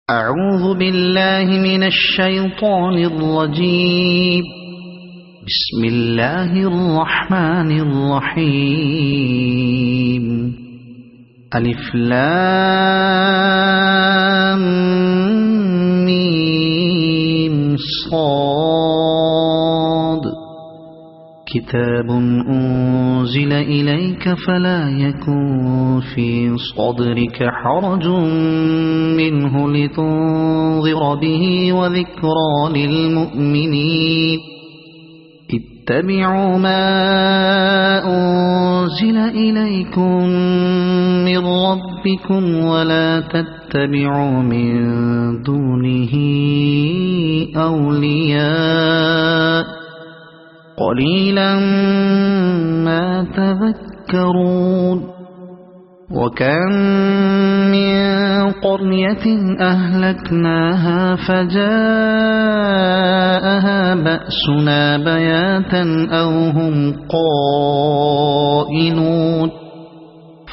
أعوذ بالله من الشيطان الرجيم. بسم الله الرحمن الرحيم. ألف لام ميم صاد. كتاب أنزل إليك فلا يكن في صدرك حرج منه لتنذر به وذكرى للمؤمنين. اتبعوا ما أنزل إليكم من ربكم ولا تتبعوا من دونه أولياء قليلا ما تذكرون. وكم من قرية أهلكناها فجاءها بأسنا بياتا أو هم قائلون.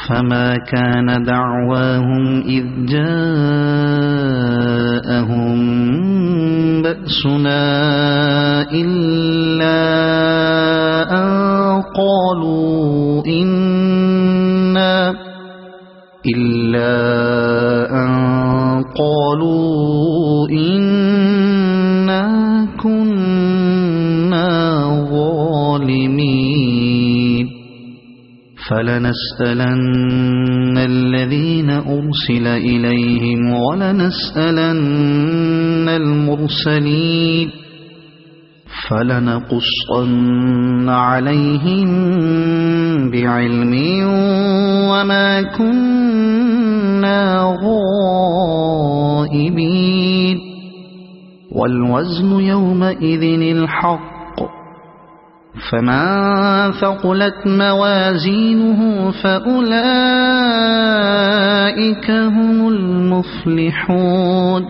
فما كان دعواهم إذ جاءهم بأسنا إلا أن قالوا إنا كنا ظالمين. فلنسألن الذين أرسل إليهم ولنسألن المرسلين. فلنقصن عليهم بعلم وما كنا غائبين. والوزن يومئذ الحق. فمن ثقلت موازينه فأولئك هم المفلحون.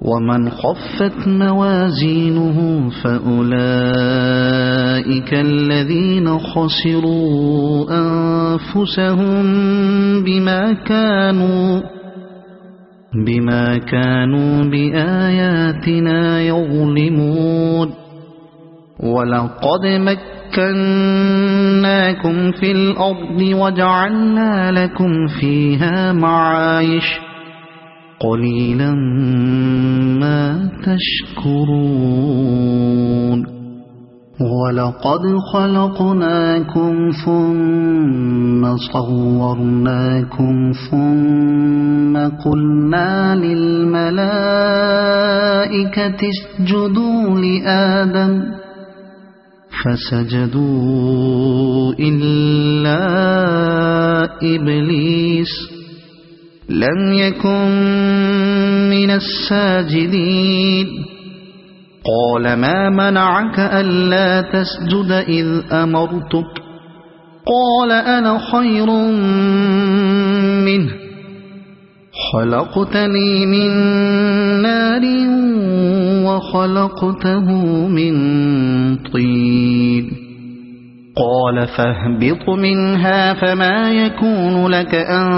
ومن خفت موازينه فأولئك الذين خسروا أنفسهم بما كانوا بآياتنا يظلمون. ولقد مكناكم في الأرض وجعلنا لكم فيها معايش قليلا ما تشكرون. ولقد خلقناكم ثم صورناكم ثم قلنا للملائكة اسجدوا لآدم فسجدوا إلا إبليس لم يكن من الساجدين. قال ما منعك ألا تسجد إذ أمرتك؟ قال أنا خير منه خلقتني من نار وخلقته من طين. قال فاهبط منها فما يكون لك أن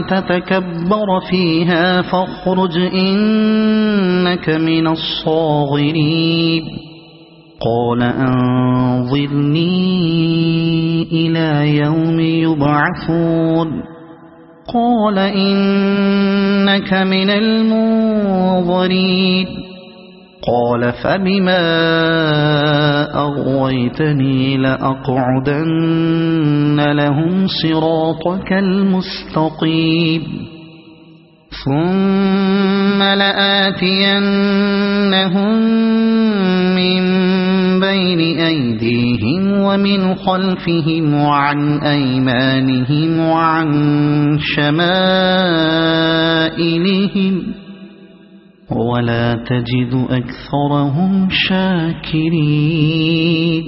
تتكبر فيها فاخرج إنك من الصاغرين. قال أنظرني إلى يوم يبعثون. قال إنك من المنظرين. قال فبما أغويتني لأقعدن لهم صراطك المستقيم ثم لآتينهم من بين أيديهم ومن خلفهم وعن أيمانهم وعن شمائلهم ولا تجد أكثرهم شاكرين.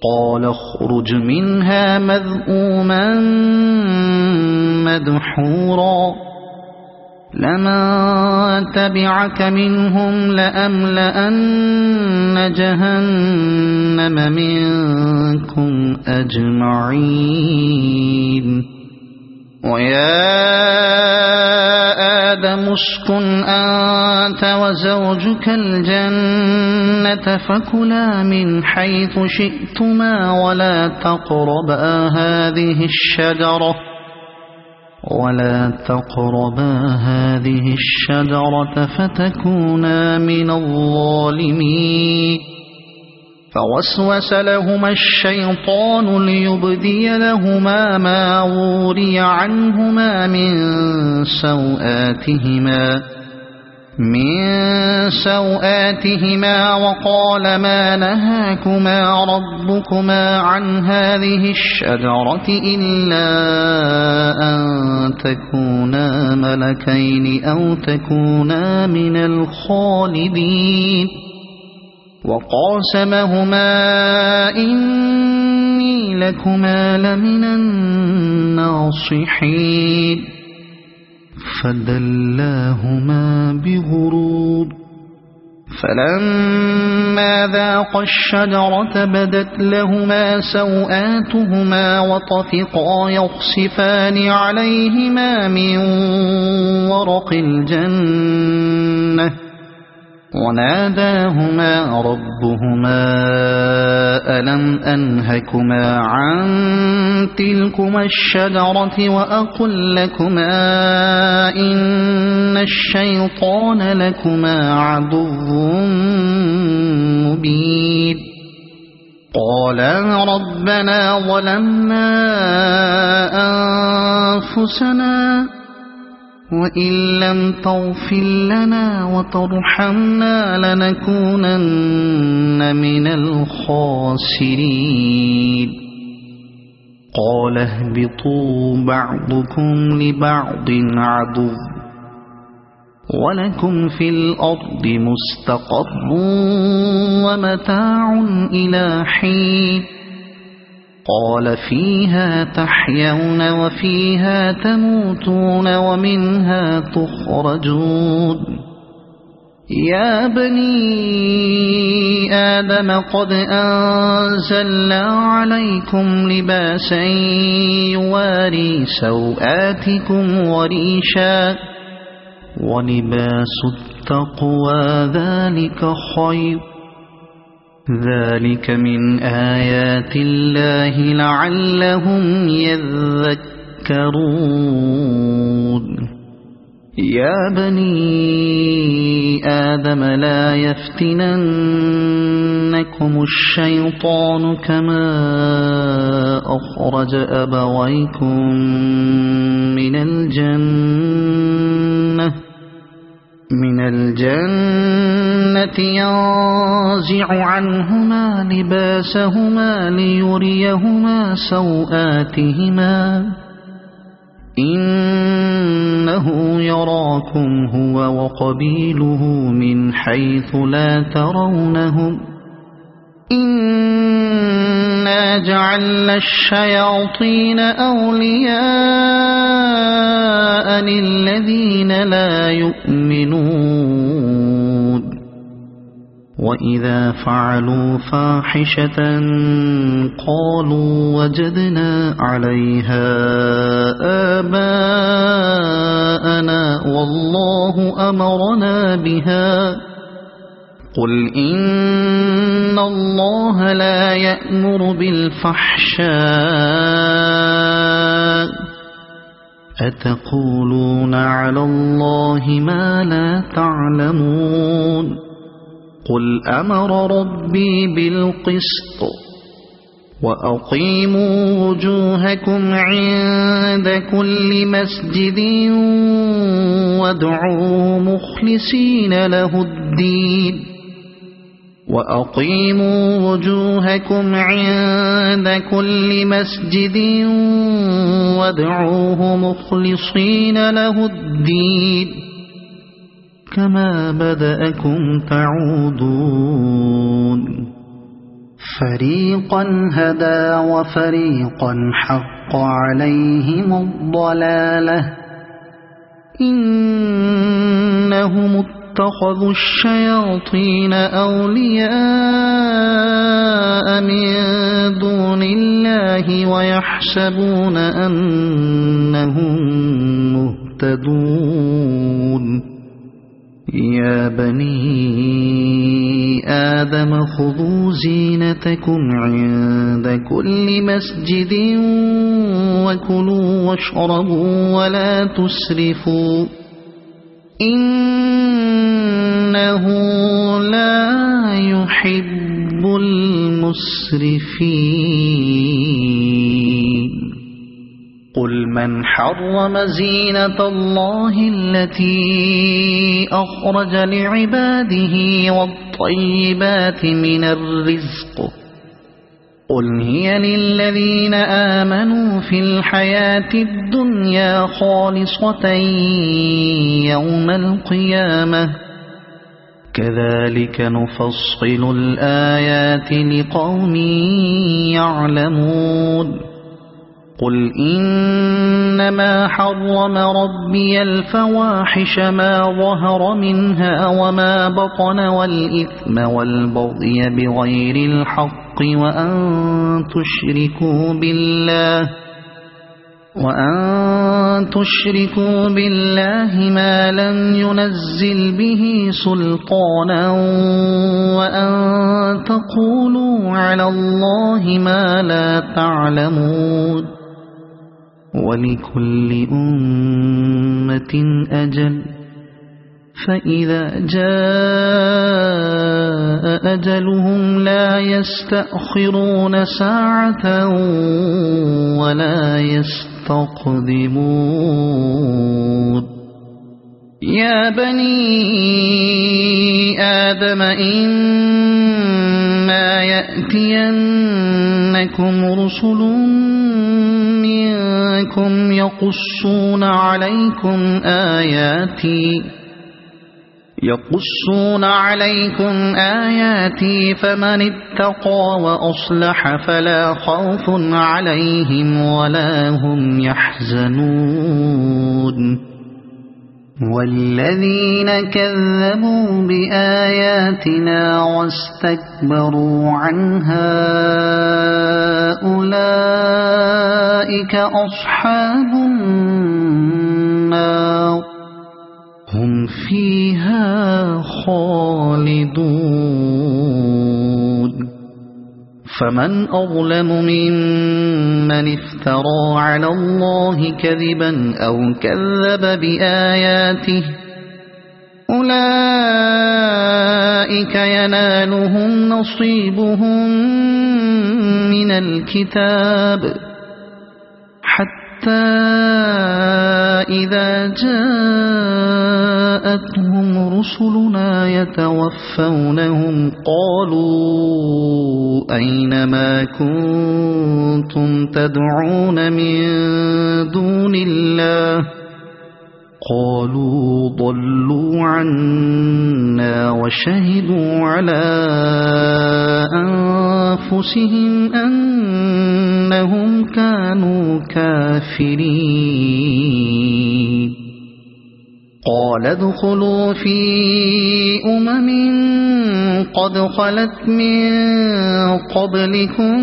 قال اخرج منها مذءوما مدحورا لمن تبعك منهم لأملأن جهنم منكم أجمعين. ويا آدم اسكن أنت وزوجك الجنة فكلا من حيث شئتما ولا تقربا هذه الشجرة فتكونا من الظالمين. فوسوس لهما الشيطان ليبدي لهما ما وري عنهما من سوآتهما وقال ما نهاكما ربكما عن هذه الشجرة إلا أن تكونا ملكين أو تكونا من الخالدين. وقاسمهما إني لكما لمن الناصحين. فدلاهما بغرور. فلما ذاقا الشجرة بدت لهما سوآتهما وطفقا يخصفان عليهما من ورق الجنة وناداهما ربهما ألم أنهكما عن تلكما الشجرة وأقل لكما إن الشيطان لكما عدو مبين. قالا ربنا ظلمنا أنفسنا وإن لم تغفر لنا وترحمنا لنكونن من الخاسرين. قال اهبطوا بعضكم لبعض عدو ولكم في الأرض مستقر ومتاع إلى حين. قال فيها تحيون وفيها تموتون ومنها تخرجون. يا بني آدم قد أنزلنا عليكم لباسا يواري سوآتكم وريشا ولباس التقوى ذلك خير. ذلك من آيات الله لعلهم يذكرون. يا بني آدم لا يفتننكم الشيطان كما أخرج أبويكم من الجنة ينزع عنهما لباسهما ليريهما سوآتهما إنه يراكم هو وقبيله من حيث لا ترونهم إنا جعلنا الشياطين أولياء للذين لا يؤمنون. وإذا فعلوا فاحشة قالوا وجدنا عليها آباءنا والله أمرنا بها. قل إن الله لا يأمر بالفحشاء أتقولون على الله ما لا تعلمون. قل أمر ربي بالقسط وأقيموا وجوهكم عند كل مسجد وادعوا مخلصين له الدين. وأقيموا وجوهكم عند كل مسجد وادعوه مخلصين له الدين كما بدأكم تعودون. فريقا هدى وفريقا حق عليهم الضلالة إنهم اتخذوا الشياطين أولياء من دون الله ويحسبون أنهم مهتدون يا بني آدم خذوا زينتكم عند كل مسجد وكلوا واشربوا ولا تسرفوا إنه لا يحب المسرفين قل من حرم زينة الله التي أخرج لعباده والطيبات من الرزق قل هي للذين آمنوا في الحياة الدنيا خالصة يوم القيامة كذلك نفصل الآيات لقوم يعلمون قل إنما حرم ربي الفواحش ما ظهر منها وما بطن والإثم والبغي بغير الحق وأن تشركوا بالله ما لم ينزل به سلطانا وأن تقولوا على الله ما لا تعلمون ولكل أمة أجل فإذا جاء أجلهم لا يستأخرون ساعة ولا يستقدمون يا بني آدم إما يأتينكم رسل منكم يقصون عليكم آياتي فمن اتقى وأصلح فلا خوف عليهم ولا هم يحزنون والذين كذبوا بآياتنا واستكبروا عنها أولئك أصحاب النار هم فيها خالدون فمن أظلم ممن افترى على الله كذبا أو كذب بآياته أولئك ينالهم نصيبهم من الكتاب حتى إذا جاءتهم رسلنا يتوفونهم قالوا أين ما كنتم تدعون من دون الله قالوا ضلوا عنا وشهدوا على أنفسهم أنهم كانوا كافرين قال ادخلوا في قد خلت من قبلكم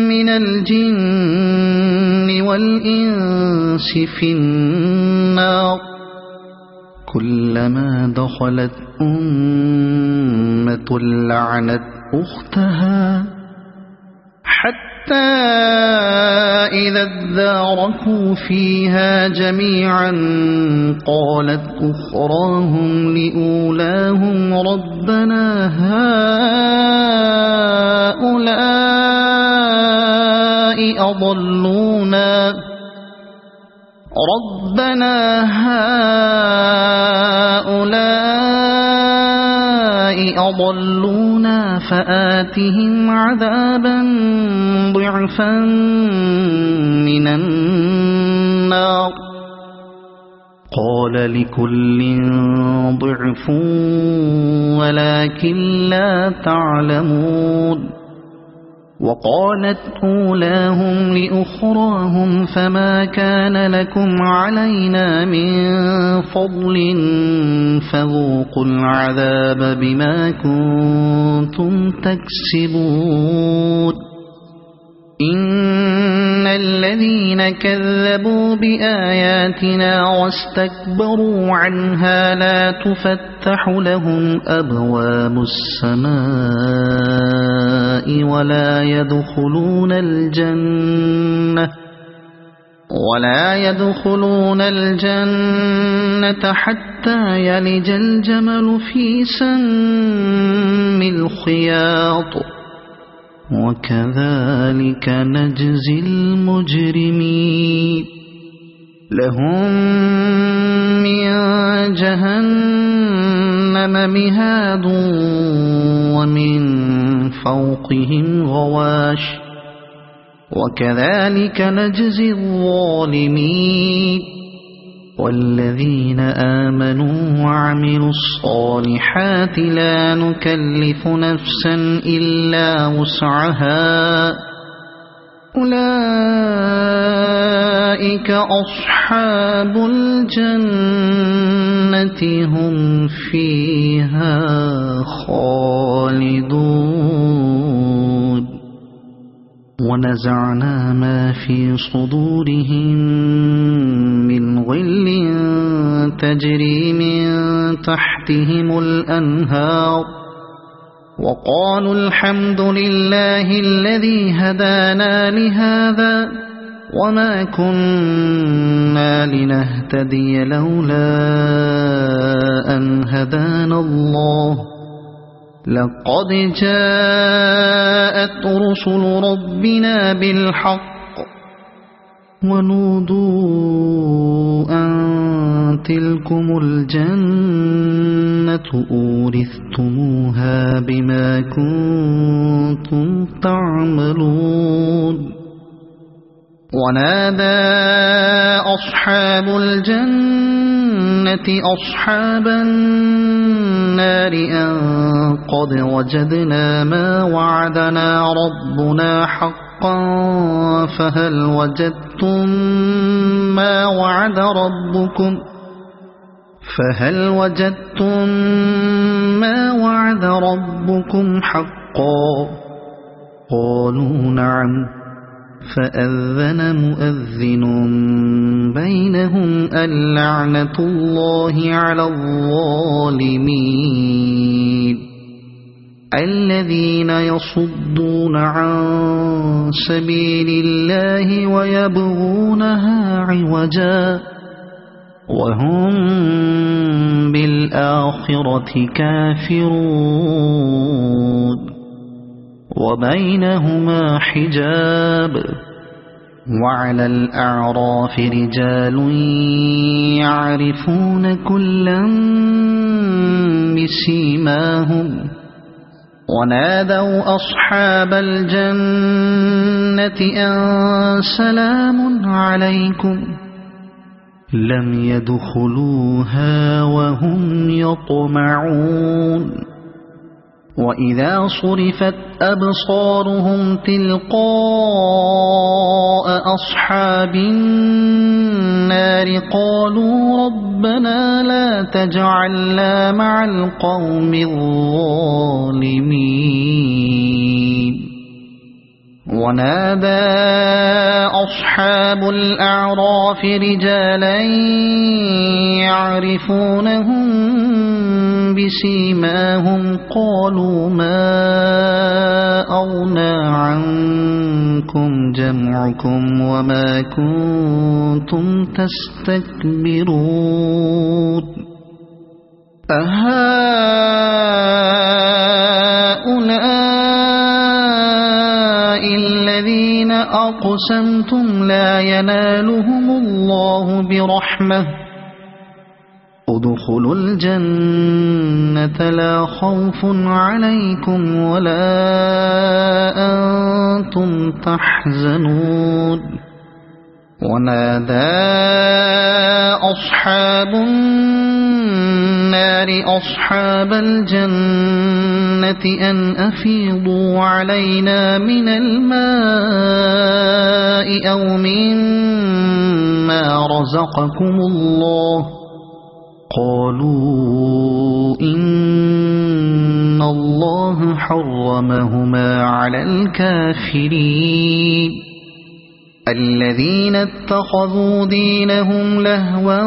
من الجن والإنس في النار كلما دخلت أمة لعنت أختها حتى إذا اداركوا فيها جميعا قالت أخراهم لأولاهم ربنا هؤلاء أضلونا فآتهم عذابا ضعفا من النار قال لكل ضعف ولكن لا تعلمون وقالت أولاهم لأخراهم فما كان لكم علينا من فضل فذوقوا العذاب بما كنتم تكسبون إن الذين كذبوا بآياتنا واستكبروا عنها لا تفتح لهم أبواب السماء ولا يدخلون الجنة حتى يلج الجمل في سم الخياط وكذلك نجزي المجرمين لهم من جهنم مهاد ومن فوقهم غواش وكذلك نجزي الظالمين والذين آمنوا وعملوا الصالحات لا نكلف نفسا إلا وسعها أولئك أصحاب الجنة هم فيها خالدون ونزعنا ما في صدورهم من غل تجري من تحتهم الأنهار وقالوا الحمد لله الذي هدانا لهذا وما كنا لنهتدي لولا أن هدانا الله لقد جاءت رسل ربنا بالحق ونودوا أن تلكم الجنة أورثتموها بما كنتم تعملون ونادى أصحاب الجنة أصحاب النار أن قد وجدنا ما وعدنا ربنا حقا فهل وجدتم ما وعد ربكم حقا قالوا نعم فأذن مؤذن بينهم اللعنة الله على الظالمين الذين يصدون عن سبيل الله ويبغونها عوجا وهم بالآخرة كافرون وبينهما حجاب وعلى الأعراف رجال يعرفون كلا بسيماهم ونادوا أصحاب الجنة أن سلام عليكم لم يدخلوها وهم يطمعون وإذا صرفت أبصارهم تلقاء أصحاب النار قالوا ربنا لا تجعلنا مع القوم الظالمين ونادى أصحاب الأعراف رجالا يعرفونهم بسيماهم قالوا ما أغنى عنكم جمعكم وما كنتم تستكبرون أهؤلاء الذين أقسمتم لا ينالهم الله برحمة ادخلوا الجنة لا خوف عليكم ولا أنتم تحزنون ونادى أصحاب النار النار أصحاب الجنة أن أفيضوا علينا من الماء أو مما رزقكم الله قالوا إن الله حرمهما على الكافرين الذين اتخذوا دينهم لهوا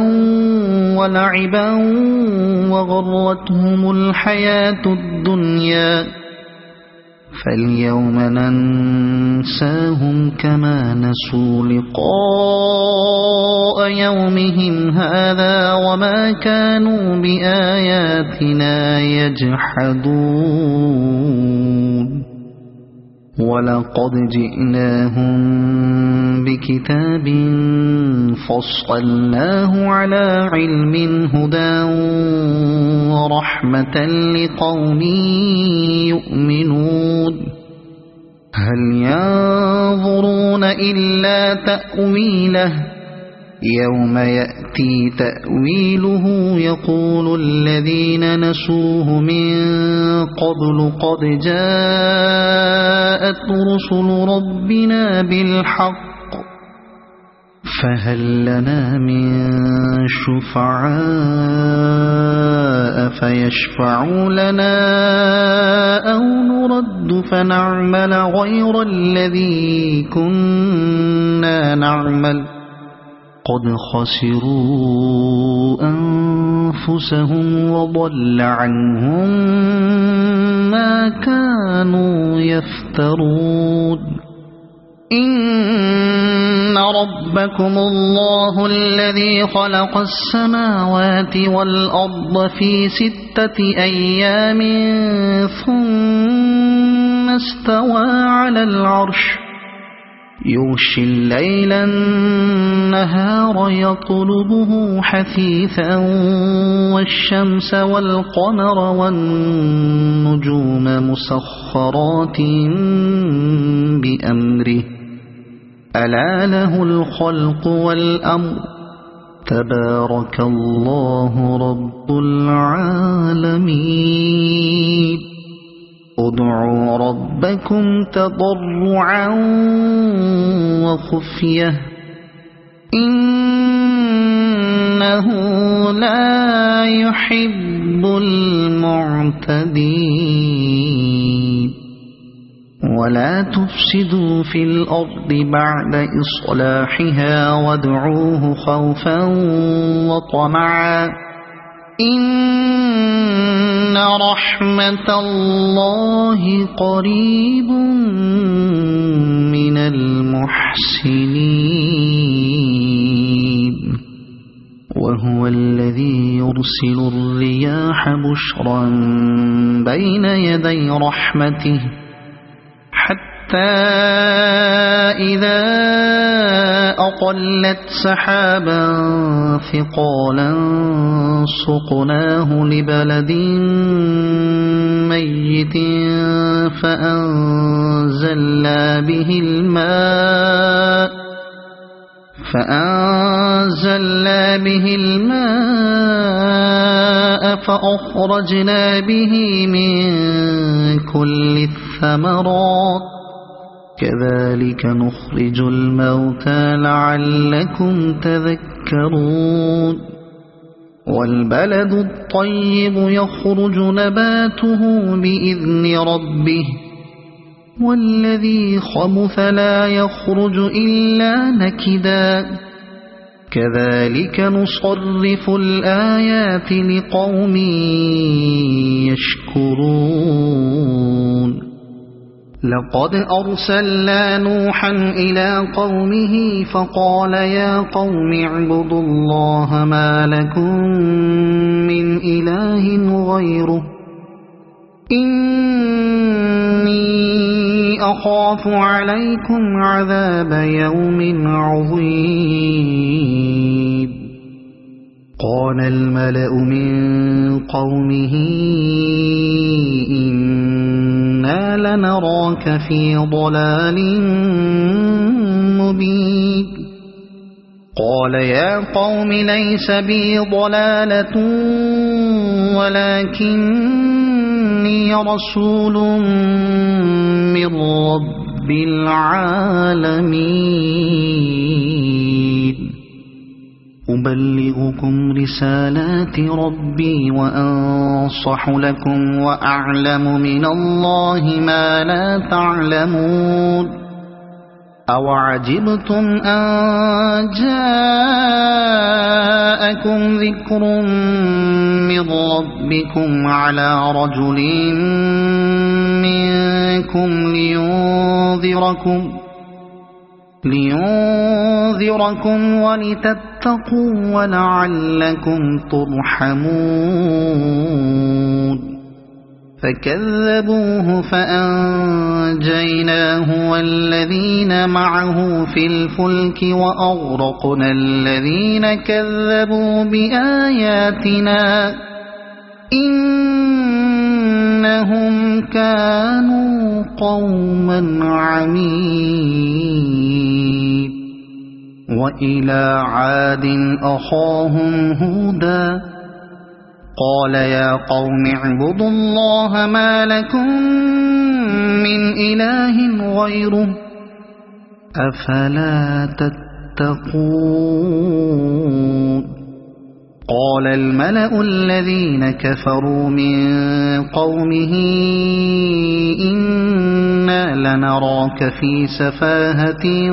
ولعبا وغرتهم الحياة الدنيا فاليوم ننساهم كما نسوا لقاء يومهم هذا وما كانوا بآياتنا يجحدون ولقد جئناهم بكتاب فصلناه على علم هدى ورحمة لقوم يؤمنون هل ينظرون إلا تأويله يوم يأتي تأويله يقول الذين نسوه من قبل قد جاءت رسل ربنا بالحق فهل لنا من شفعاء فيشفعوا لنا أو نرد فنعمل غير الذي كنا نعمل قد خسروا أنفسهم وضل عنهم ما كانوا يفترون إن ربكم الله الذي خلق السماوات والأرض في 6 أيام ثم استوى على العرش يغشي الليل النهار يطلبه حثيثا والشمس والقمر والنجوم مسخرات بأمره ألا له الخلق والأمر تبارك الله رب العالمين ادعوا ربكم تضرعا وخفية إنه لا يحب المعتدين ولا تفسدوا في الأرض بعد إصلاحها وادعوه خوفا وطمعا إن رحمة الله قريب من المحسنين وهو الذي يرسل الرياح بشرا بين يدي رحمته حتى إذا أقلت سحابا ثقالا سقناه لبلد ميت فأنزلنا به الماء فأخرجنا به من كل الثمرات كذلك نخرج الموتى لعلكم تذكرون والبلد الطيب يخرج نباته بإذن ربه والذي خبث لا يخرج إلا نكدا كذلك نصرف الآيات لقوم يشكرون لقد أرسلنا نوحا إلى قومه فقال يا قوم اعبدوا الله ما لكم من إله غيره إني أخاف عليكم عذاب يوم عظيم قال الملأ من قومه إنا لنراك في ضلال مبين قال يا قوم ليس بي ضلالة ولكني رسول من رب العالمين أبلغكم رسالات ربي وأنصح لكم وأعلم من الله ما لا تعلمون أوعجبتم أن جاءكم ذكر من ربكم على رجل منكم لينذركم ولتتقوا ولعلكم ترحمون فكذبوه فأنجيناه والذين معه في الفلك وأغرقنا الذين كذبوا بآياتنا إنهم كانوا قوما عمين وإلى عاد أخاهم هودا قال يا قوم اعبدوا الله ما لكم من إله غيره أفلا تتقون قال الملأ الذين كفروا من قومه إنا لنراك في سفاهة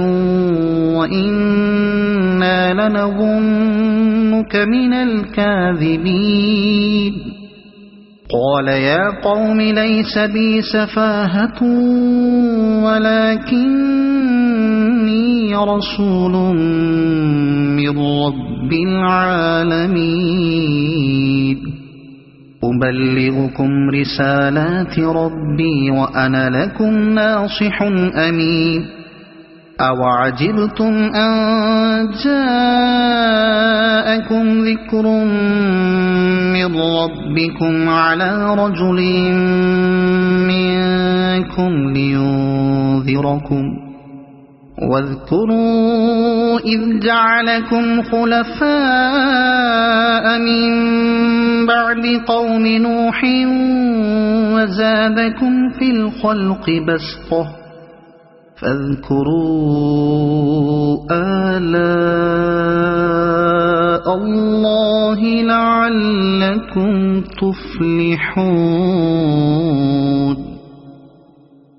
وإنا لنظنك من الكاذبين قال يا قوم ليس بي سفاهة ولكني رسول من رب العالمين أبلغكم رسالات ربي وأنا لكم ناصح أمين أوعجبتم أن جاءكم ذكر من ربكم على رجل منكم لينذركم واذكروا إذ جعلكم خلفاء من بعد قوم نوح وزادكم في الخلق بسطة فاذكروا آلاء الله لعلكم تفلحون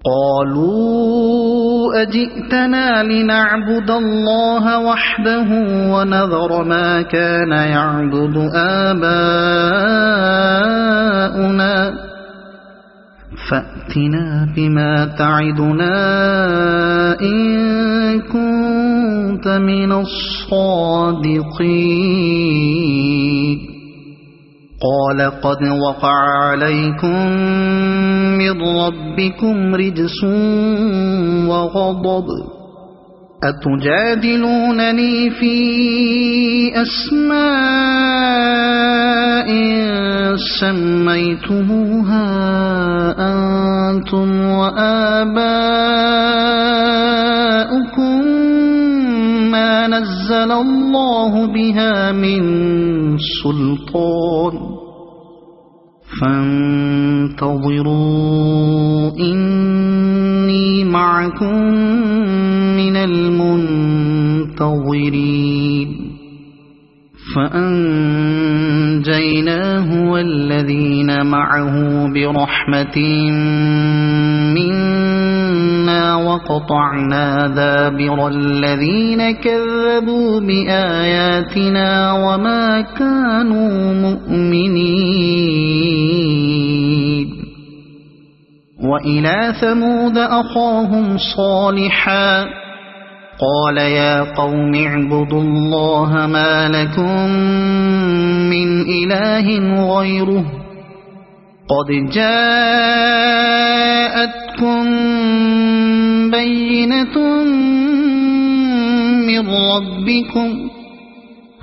قالوا أجئتنا لنعبد الله وحده ونذر ما كان يعبد آباؤنا فأتنا بما تعدنا إن كنت من الصادقين قال قد وقع عليكم من ربكم رجس وغضب أتجادلونني في أسماء سميتموها أنتم وآباؤكم ما نزل الله بها من سلطان فانتظروا إني معكم من المنتظرين فأنجيناه والذين معه برحمة منا وقطعنا دابر الذين كذبوا بآياتنا وما كانوا مؤمنين وإلى ثمود أخاهم صالحا قال يا قوم اعبدوا الله ما لكم من إله غيره قد جاءتكم بينة من ربكم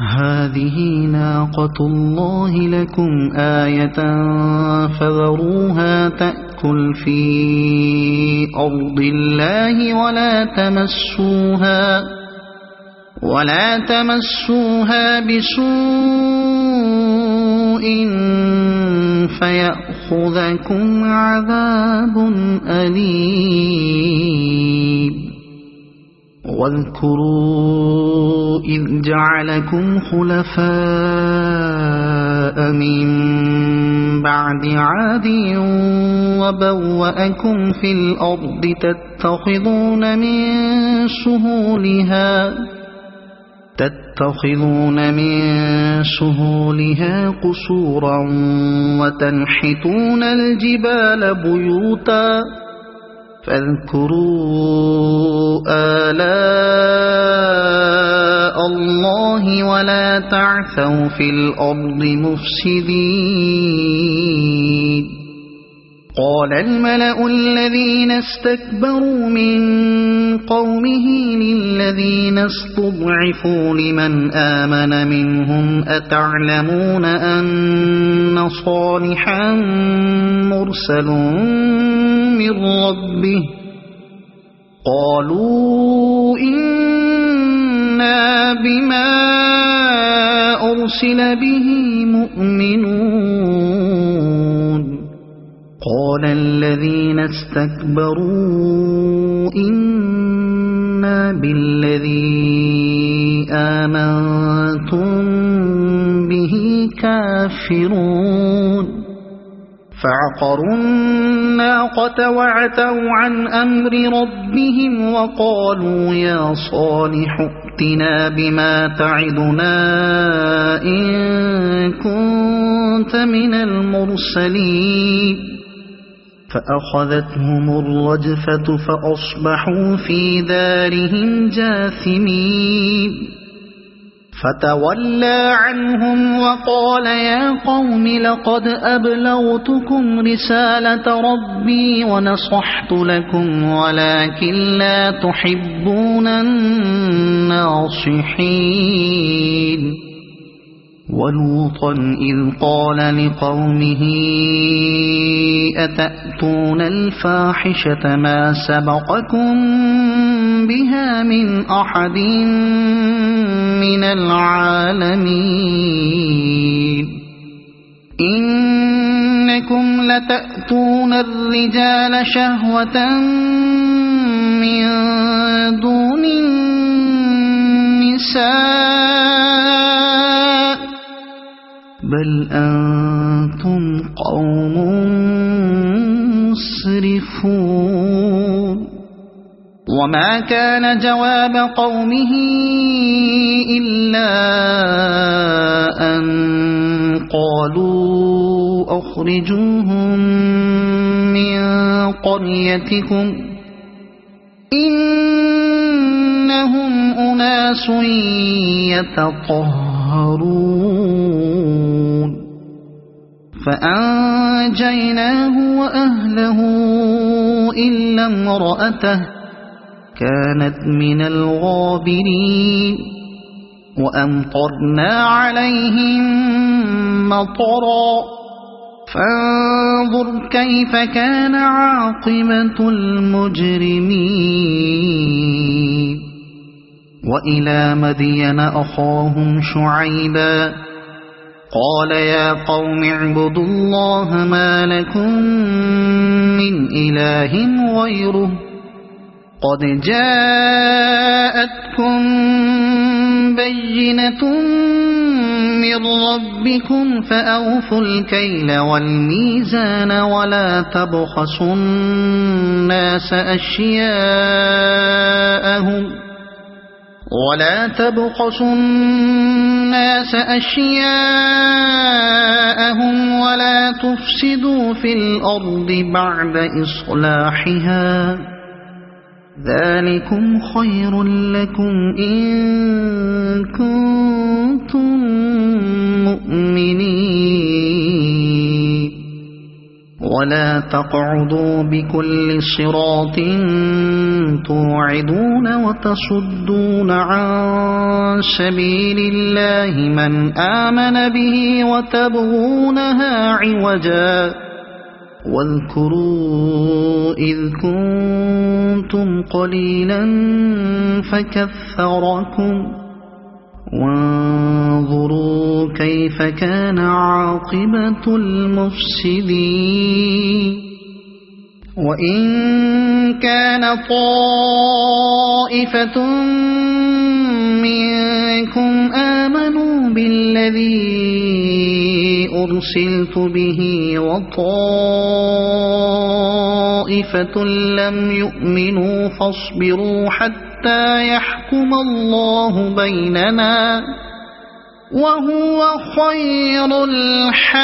هذه ناقة الله لكم آية فذروها تأكل في أرض الله ولا تمسوها بسوء فيأخذكم عذاب أليم واذكروا إذ جعلكم خلفاء من بعد عاد وبوأكم في الأرض تتخذون من سهولها قصورا وتنحتون الجبال بيوتا فاذكروا آلاء الله ولا تعثوا في الأرض مفسدين قال الملأ الذين استكبروا من قومه للذين استضعفوا لمن آمن منهم أتعلمون أن صالحا مرسل من ربه قالوا إنا بما أرسل به مؤمنون قال الذين استكبروا إنا بالذي آمنتم به كافرون فعقروا الناقة وعتوا عن أمر ربهم وقالوا يا صالح ائتنا بما تعدنا إن كنت من المرسلين فأخذتهم الرجفة فأصبحوا في دارهم جاثمين فتولى عنهم وقال يا قوم لقد أبلغتكم رسالة ربي ونصحت لكم ولكن لا تحبون الناصحين ولوطا إذ قال لقومه أتأتون الفاحشة ما سبقكم بها من أحد من العالمين إنكم لتأتون الرجال شهوة من دون النساء بل أنتم قوم مسرفون وما كان جواب قومه إلا أن قالوا أخرجوهم من قريتكم إنهم أناس يتطهرون فأنجيناه وأهله إلا امرأته كانت من الغابرين وأمطرنا عليهم مطرا فانظر كيف كان عاقبة المجرمين وإلى مدين أخاهم شعيبا قال يا قوم اعبدوا الله ما لكم من إله غيره قد جاءتكم بينة من ربكم فأوفوا الكيل والميزان ولا تبخسوا الناس أشياءهم ولا تفسدوا في الأرض بعد إصلاحها ذلكم خير لكم إن كنتم مؤمنين ولا تقعدوا بكل صراط توعدون وتصدون عن سبيل الله من آمن به وتبغونها عوجا واذكروا إذ كنتم قليلا فكثركم وانظروا كيف كان عاقبة المفسدين وإن كان طائفة منكم آمنوا بالذي أرسلت به وطائفة لم يؤمنوا فاصبروا حتى يحكم الله بيننا وهو خير الحاكمين.